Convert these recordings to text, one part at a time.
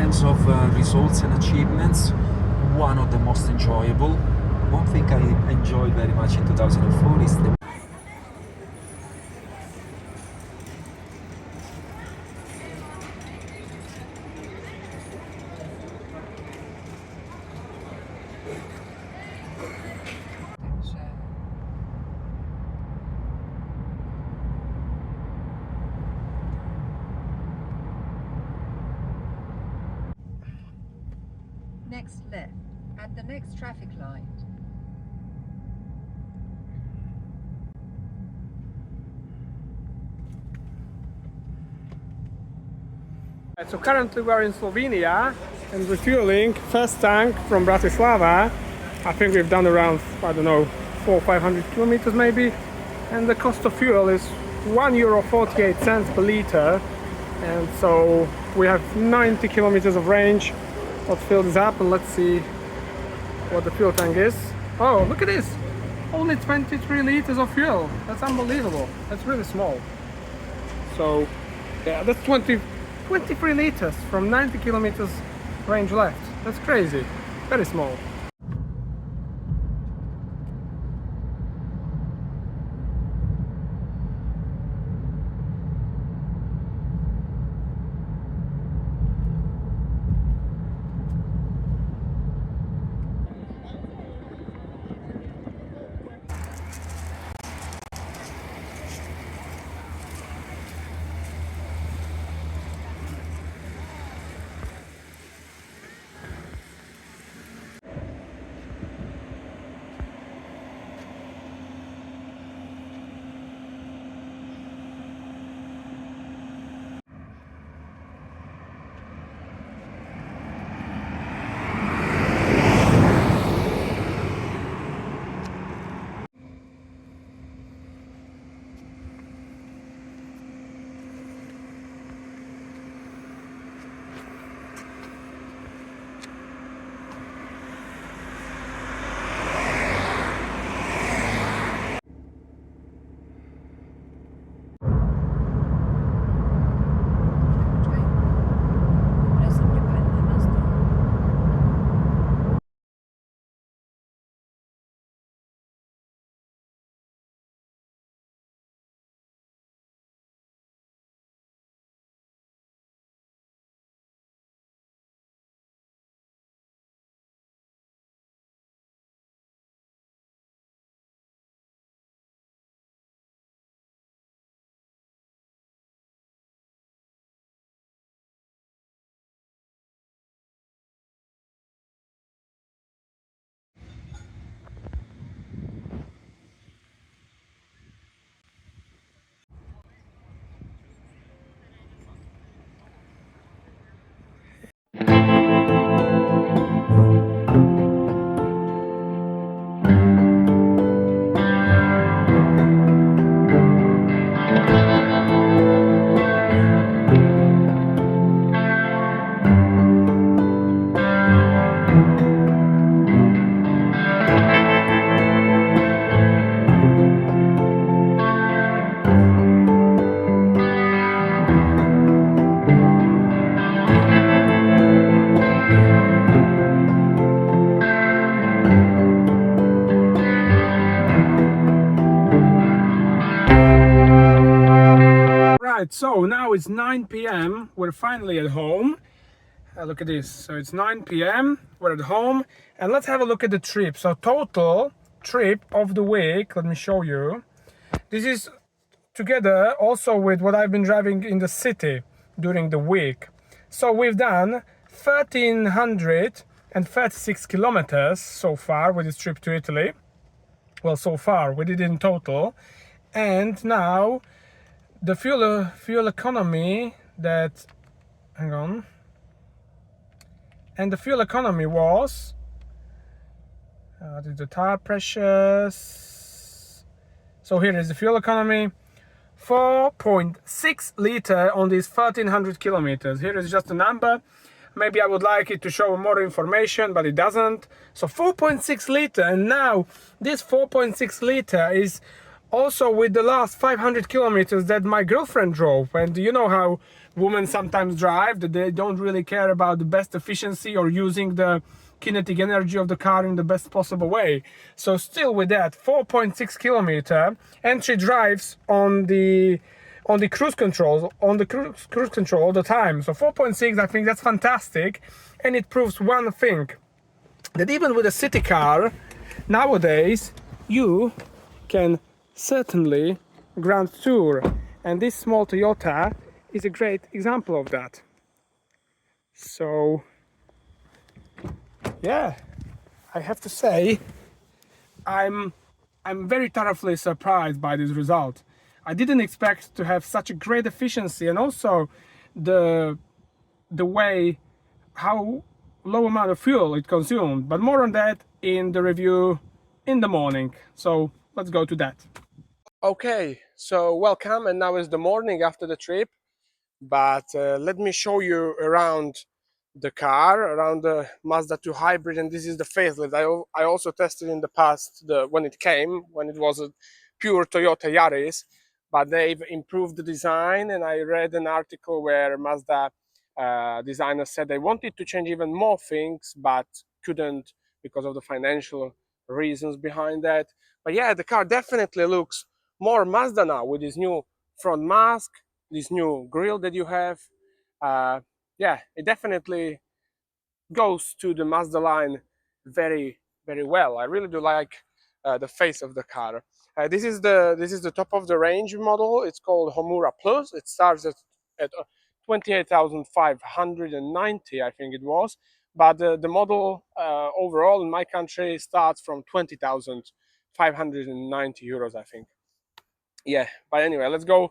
terms of results and achievements, one of the most enjoyable. One thing I enjoyed very much in 2004 is the next left at the next traffic light. So currently we are in Slovenia and refueling first tank from Bratislava. I think we've done around, I don't know, 400 or 500 kilometers maybe, and the cost of fuel is €1.48 per liter, and so we have 90 kilometers of range. Let's fill this up and let's see what the fuel tank is. Oh, look at this! Only 23 liters of fuel. That's unbelievable. That's really small. So yeah, that's 23 liters from 90 kilometers range left. That's crazy. Very small. Right, so now it's 9 p.m. We're finally at home. Look at this. So it's 9 p.m. We're at home, and let's have a look at the trip. So total trip of the week, let me show you. This is together also with what I've been driving in the city during the week. So we've done 1,336 kilometers so far with this trip to Italy. Well, so far we did in total, and now the fuel economy that, hang on, and the fuel economy was the tire pressures. So here is the fuel economy, 4.6 liter on these 1,300 kilometers. Here is just a number. Maybe I would like it to show more information, but it doesn't. So 4.6 liter, and now this 4.6 liter is Also with the last 500 kilometers that my girlfriend drove, and you know how women sometimes drive, that they don't really care about the best efficiency or using the kinetic energy of the car in the best possible way. So still with that 4.6 kilometer, and she drives on the cruise control, cruise control all the time. So 4.6, I think that's fantastic, and it proves one thing, that even with a city car nowadays you can certainly grand tour, and this small Toyota is a great example of that. So yeah, I have to say I'm very thoroughly surprised by this result. I didn't expect to have such a great efficiency, and also the way how low amount of fuel it consumed, but more on that in the review in the morning. So let's go to that. Okay, so welcome, and now is the morning after the trip, but let me show you around the car, around the Mazda2 Hybrid, and this is the facelift. I also tested in the past when it came, when it was a pure Toyota Yaris, but they've improved the design, and I read an article where Mazda designers said they wanted to change even more things, but couldn't because of the financial reasons behind that. But yeah, the car definitely looks more Mazda now with this new front mask, this new grille that you have. Yeah, it definitely goes to the Mazda line very, very well. I really do like the face of the car. This is the top of the range model. It's called Homura Plus. It starts at 28,590, I think it was. But the model overall in my country starts from 20,590 euros, I think. Yeah, but anyway, let's go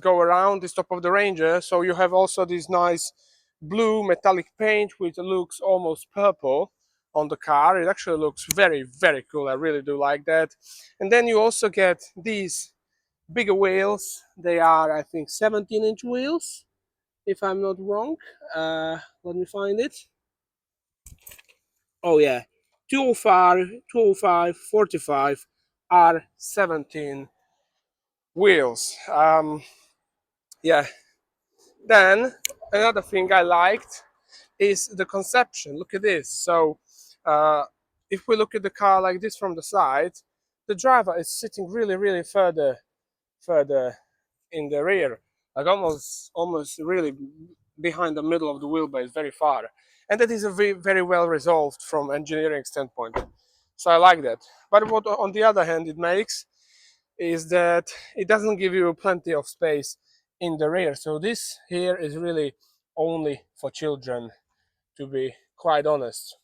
around this top of the Ranger. So you have also this nice blue metallic paint which looks almost purple on the car. It actually looks very, very cool. I really do like that. And then you also get these bigger wheels. They are, I think, 17-inch wheels, if I'm not wrong. Let me find it. Oh yeah, 205, 205, 45 are 17 wheels. Yeah. Then another thing I liked is the conception. Look at this. So if we look at the car like this from the side, the driver is sitting really, really further in the rear, like almost really behind the middle of the wheelbase, very far. And that is a very, very well resolved from engineering standpoint. So I like that. But what on the other hand it makes is that it doesn't give you plenty of space in the rear. So this here is really only for children, to be quite honest.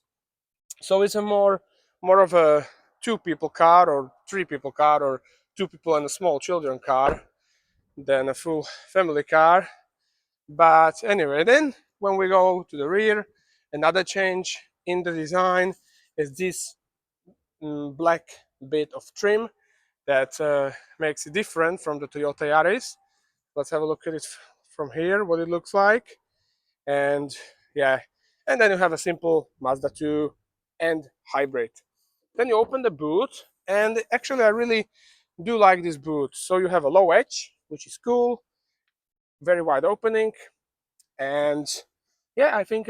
So it's a more of a two people car or three people car or two people and a small children car than a full family car. But anyway, then when we go to the rear, another change in the design is this black bit of trim that makes it different from the Toyota Yaris. Let's have a look at it from here, what it looks like. And yeah, and then you have a simple Mazda 2 and hybrid. Then you open the boot, and actually I really do like this boot. So you have a low edge, which is cool, very wide opening, and yeah, I think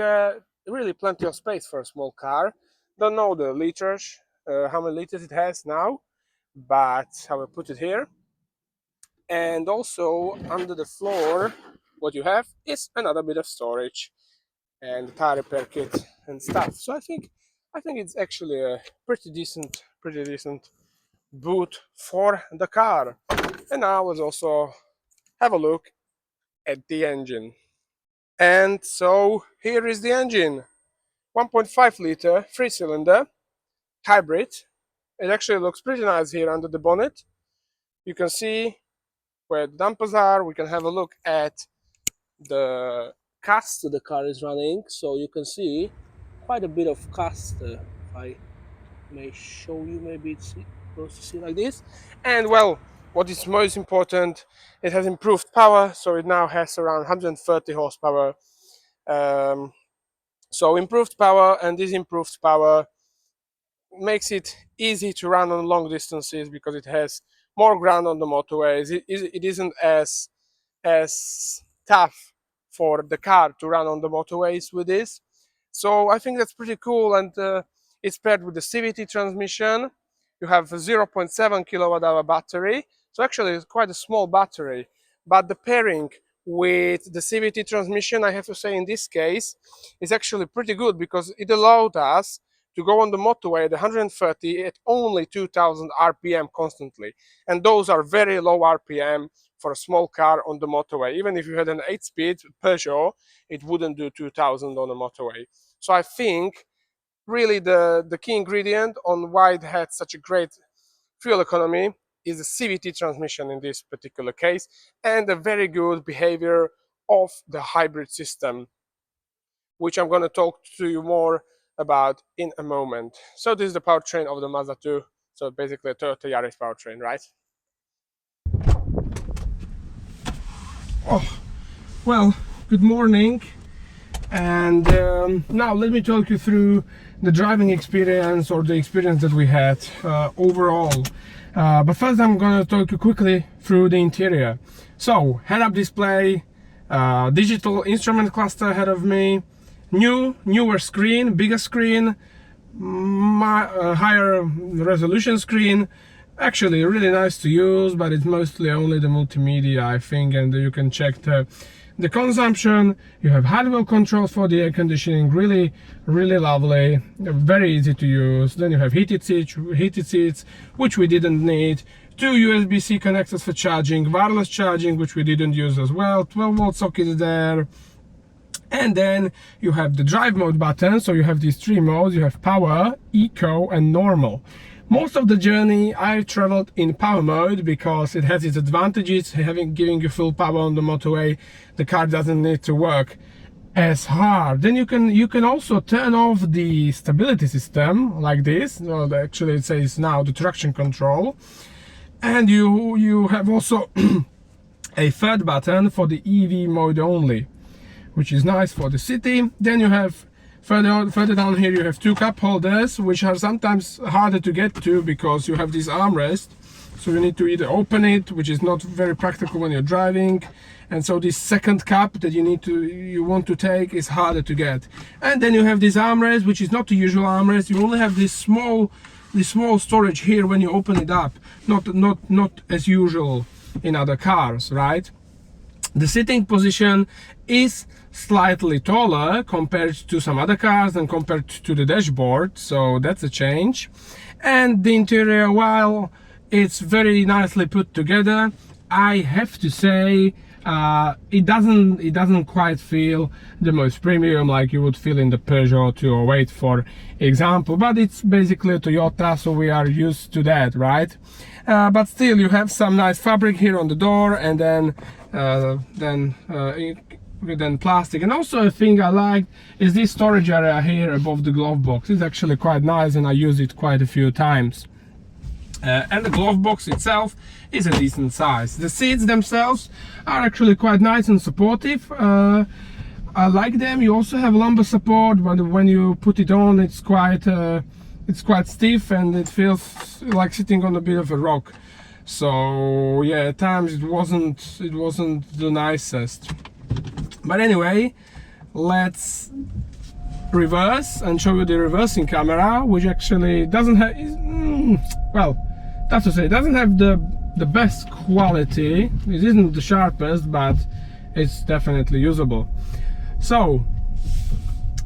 really plenty of space for a small car. Don't know the liters, how many liters it has now, but I will put it here. And also under the floor, what you have is another bit of storage and tire repair kit and stuff. So I think it's actually a pretty decent boot for the car. And now let's also have a look at the engine. And so here is the engine, 1.5 liter 3-cylinder hybrid. It actually looks pretty nice here under the bonnet. You can see where the dampers are. We can have a look at the cast the car is running, so you can see quite a bit of cast. If I may show you, maybe it's supposed to see like this. And well, what is most important, it has improved power, so it now has around 130 horsepower. So improved power, and this improved power makes it easy to run on long distances because it has more ground on the motorways. It isn't as tough for the car to run on the motorways with this. So I think that's pretty cool, and it's paired with the CVT transmission. You have a 0.7 kilowatt hour battery, so actually it's quite a small battery. But the pairing with the CVT transmission, I have to say in this case, is actually pretty good because it allowed us to go on the motorway at 130 at only 2000 RPM constantly. And those are very low RPM for a small car on the motorway. Even if you had an 8-speed Peugeot, it wouldn't do 2000 on a motorway. So I think really the key ingredient on why it had such a great fuel economy is the CVT transmission in this particular case, and the very good behavior of the hybrid system, which I'm going to talk to you more about in a moment. So this is the powertrain of the Mazda 2. So basically a Toyota Yaris powertrain, right? Oh, well, good morning. And now let me talk you through the driving experience, or the experience that we had overall. But first I'm going to talk you quickly through the interior. So head-up display, digital instrument cluster ahead of me, newer screen, bigger screen, higher resolution screen. Actually really nice to use, but it's mostly only the multimedia, I think, and you can check the consumption. You have hardware controls for the air conditioning, really lovely, very easy to use. Then you have heated seats, which we didn't need. 2 USB-C connectors for charging, wireless charging, which we didn't use as well. 12-volt sockets there. And then you have the drive mode button. So you have these 3 modes. You have power, eco, and normal. Most of the journey I traveled in power mode because it has its advantages, giving you full power on the motorway. The car doesn't need to work as hard. Then you can also turn off the stability system like this. Well, actually it says now the traction control. And you have also a third button for the EV mode only, which is nice for the city. Then you have further down here you have 2 cup holders, which are sometimes harder to get to because you have this armrest. So you need to either open it, which is not very practical when you're driving, and so this second cup that you want to take is harder to get. And then you have this armrest, which is not the usual armrest. You only have this small storage here when you open it up, not as usual in other cars, right? The sitting position is slightly taller compared to some other cars and compared to the dashboard, so that's a change. And the interior, while it's very nicely put together, I have to say it doesn't quite feel the most premium like you would feel in the Peugeot 208, for example, but it's basically a Toyota, so we are used to that, right? But still, you have some nice fabric here on the door, and then plastic. And also a thing I liked is this storage area here above the glove box. It's actually quite nice, and I use it quite a few times. And the glove box itself is a decent size. The seats themselves are actually quite nice and supportive. I like them. You also have lumbar support, but when you put it on, it's quite stiff, and it feels like sitting on a bit of a rock. So yeah, at times it wasn't the nicest. But anyway, let's reverse and show you the reversing camera, which actually doesn't have, well, that's to say, it doesn't have the best quality. It isn't the sharpest, but it's definitely usable. So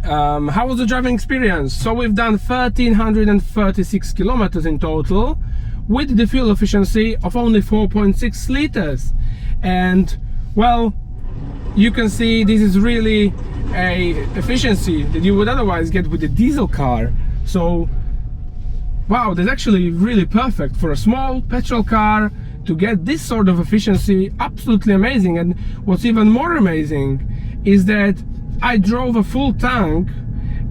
how was the driving experience? So we've done 1336 kilometers in total with the fuel efficiency of only 4.6 liters. And well, you can see this is really a efficiency that you would otherwise get with a diesel car. So wow, that's actually really perfect for a small petrol car to get this sort of efficiency. Absolutely amazing. And what's even more amazing is that I drove a full tank,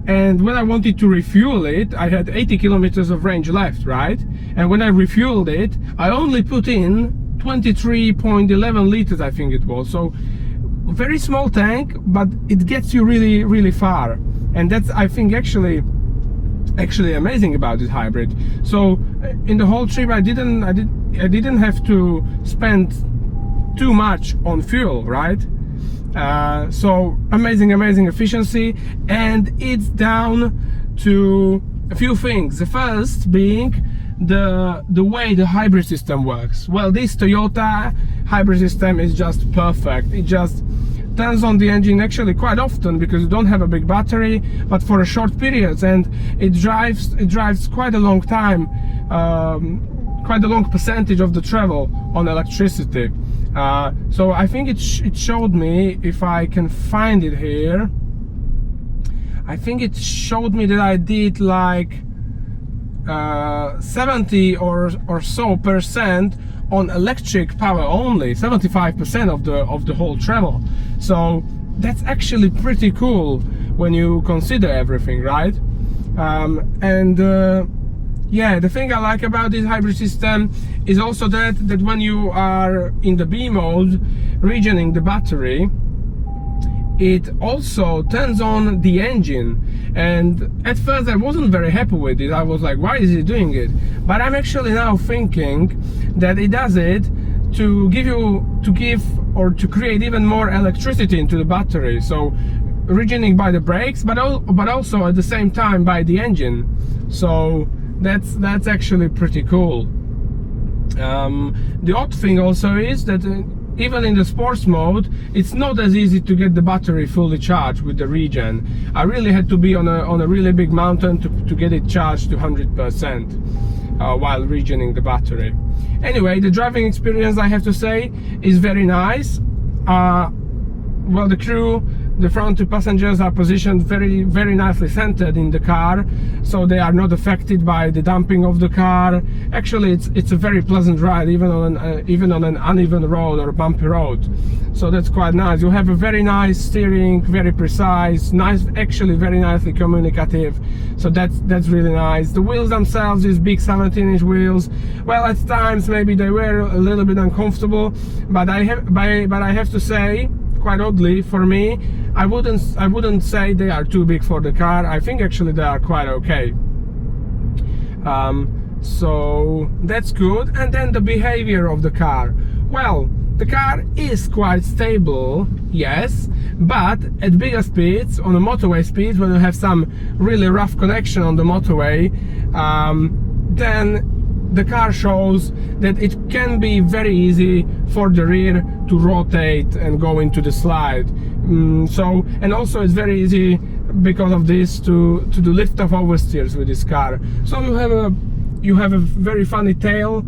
and when I wanted to refuel it, I had 80 kilometers of range left, right? And when I refueled it, I only put in 23.11 liters, I think it was. So very small tank, but it gets you really far. And that's, I think, actually amazing about this hybrid. So in the whole trip, I didn't have to spend too much on fuel, right? So amazing efficiency, and it's down to a few things. The first being the way the hybrid system works. Well, this Toyota hybrid system is just perfect. It just turns on the engine actually quite often because you don't have a big battery, but for a short periods, and it drives quite a long time, quite a long percentage of the travel on electricity. So I think it showed me, if I can find it here, I think it showed me that I did like 70 or so percent on electric power only, 75% of the whole travel. So that's actually pretty cool when you consider everything, right? Yeah, the thing I like about this hybrid system is also that when you are in the B mode, regioning the battery, it also turns on the engine. And at first I wasn't very happy with it. I was like, why is it doing it? But I'm actually now thinking that it does it to create even more electricity into the battery. So regioning by the brakes, but also at the same time by the engine. So that's actually pretty cool. The odd thing also is that even in the sports mode, it's not as easy to get the battery fully charged with the regen. I really had to be on a really big mountain to get it charged to 100% while regening the battery. Anyway, the driving experience, I have to say, is very nice. Well, the crew, the front two passengers are positioned very nicely centered in the car, so they are not affected by the damping of the car. Actually, it's a very pleasant ride, even on an uneven road or a bumpy road. So that's quite nice. You have a very nice steering, very precise, nice, actually very nicely communicative. So that's really nice. The wheels themselves, these big 17-inch wheels, well, at times maybe they were a little bit uncomfortable, but I have to say, quite oddly for me, I wouldn't say they are too big for the car. I think actually they are quite okay. So that's good. And then the behavior of the car. Well, the car is quite stable, yes, but at bigger speeds, on the motorway speeds, when you have some really rough connection on the motorway, then the car shows that it can be very easy for the rear to rotate and go into the slide. So, and also it's very easy because of this to do lift off oversteers with this car. So you have a very funny tail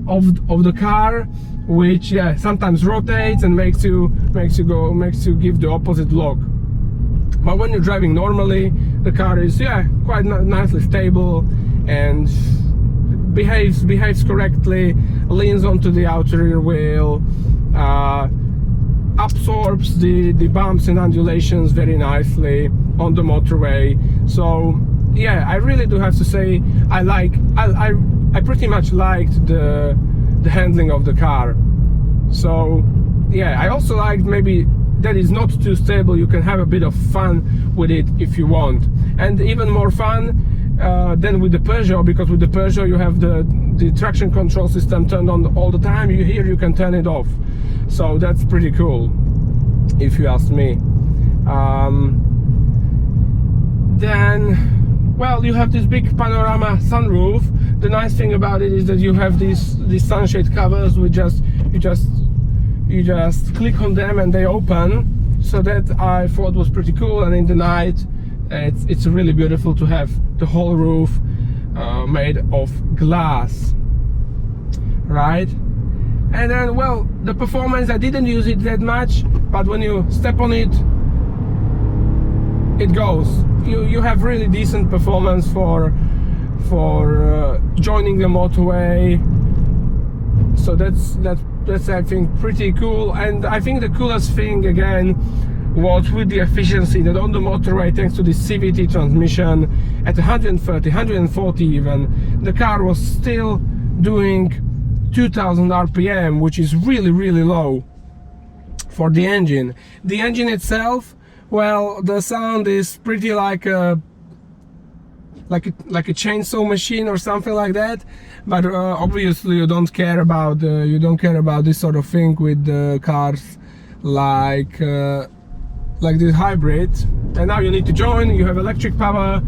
of the car, which sometimes rotates and makes you give the opposite look. But when you're driving normally, the car is quite nicely stable and behaves correctly, leans onto the outer rear wheel, absorbs the bumps and undulations very nicely on the motorway. So yeah, I really do have to say I pretty much liked the handling of the car. So yeah, I also liked maybe that it's not too stable. You can have a bit of fun with it if you want, and even more fun than with the Peugeot, because with the Peugeot you have the traction control system turned on all the time. Here you can turn it off, so that's pretty cool if you ask me. Then, well, you have this big panorama sunroof. The nice thing about it is that you have these sunshade covers, which you just click on them and they open. So that I thought was pretty cool. And in the night, it's really beautiful to have the whole roof made of glass, right? And then, well, the performance, I didn't use it that much, but when you step on it, it goes. You have really decent performance for joining the motorway. So that's I think pretty cool. And I think the coolest thing again was with the efficiency, that on the motorway, thanks to this CVT transmission at 130, 140 even, the car was still doing 2000 RPM, which is really low for the engine. The engine itself, well, the sound is pretty like a like a chainsaw machine or something like that. But obviously you don't care about this sort of thing with cars like this hybrid. And now you need to join. You have electric power,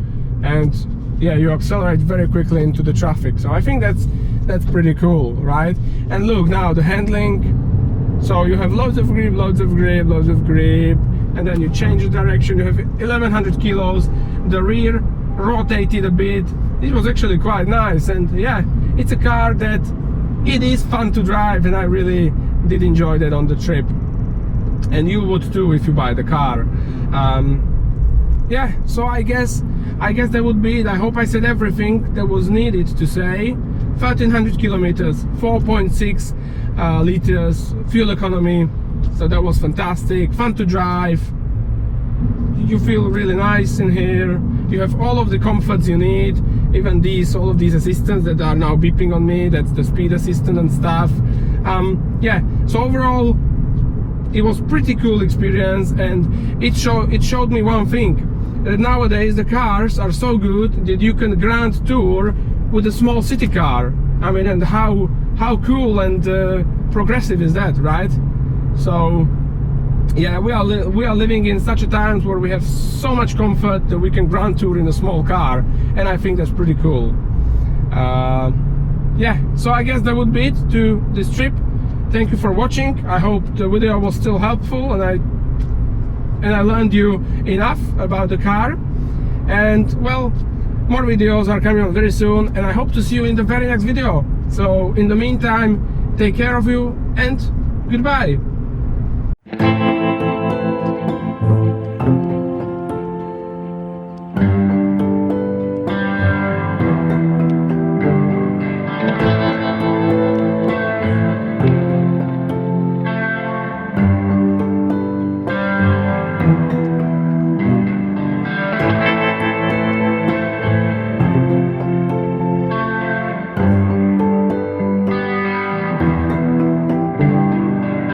and yeah, you accelerate very quickly into the traffic. So I think that's pretty cool, right? And look now the handling. So you have loads of grip, and then you change the direction. You have 1100 kilos. The rear rotated a bit. It was actually quite nice, and yeah, it's a car that it is fun to drive, and I really did enjoy that on the trip. And you would too if you buy the car. Yeah, so I guess that would be it. I hope I said everything that was needed to say. 1300 kilometers, 4.6 liters fuel economy, so that was fantastic. Fun to drive. You feel really nice in here. You have all of the comforts you need, even all of these assistants that are now beeping on me. That's the speed assistant and stuff. Yeah, so overall it was pretty cool experience, and it showed me one thing, that nowadays the cars are so good that you can grand tour with a small city car. I mean, and how cool and progressive is that, right? So yeah, we are living in such a times where we have so much comfort that we can grand tour in a small car, and I think that's pretty cool. Yeah, so I guess that would be it to this trip. Thank you for watching. I hope the video was still helpful, and I learned you enough about the car. And well, more videos are coming on very soon, and I hope to see you in the very next video. So in the meantime, take care of you, and goodbye.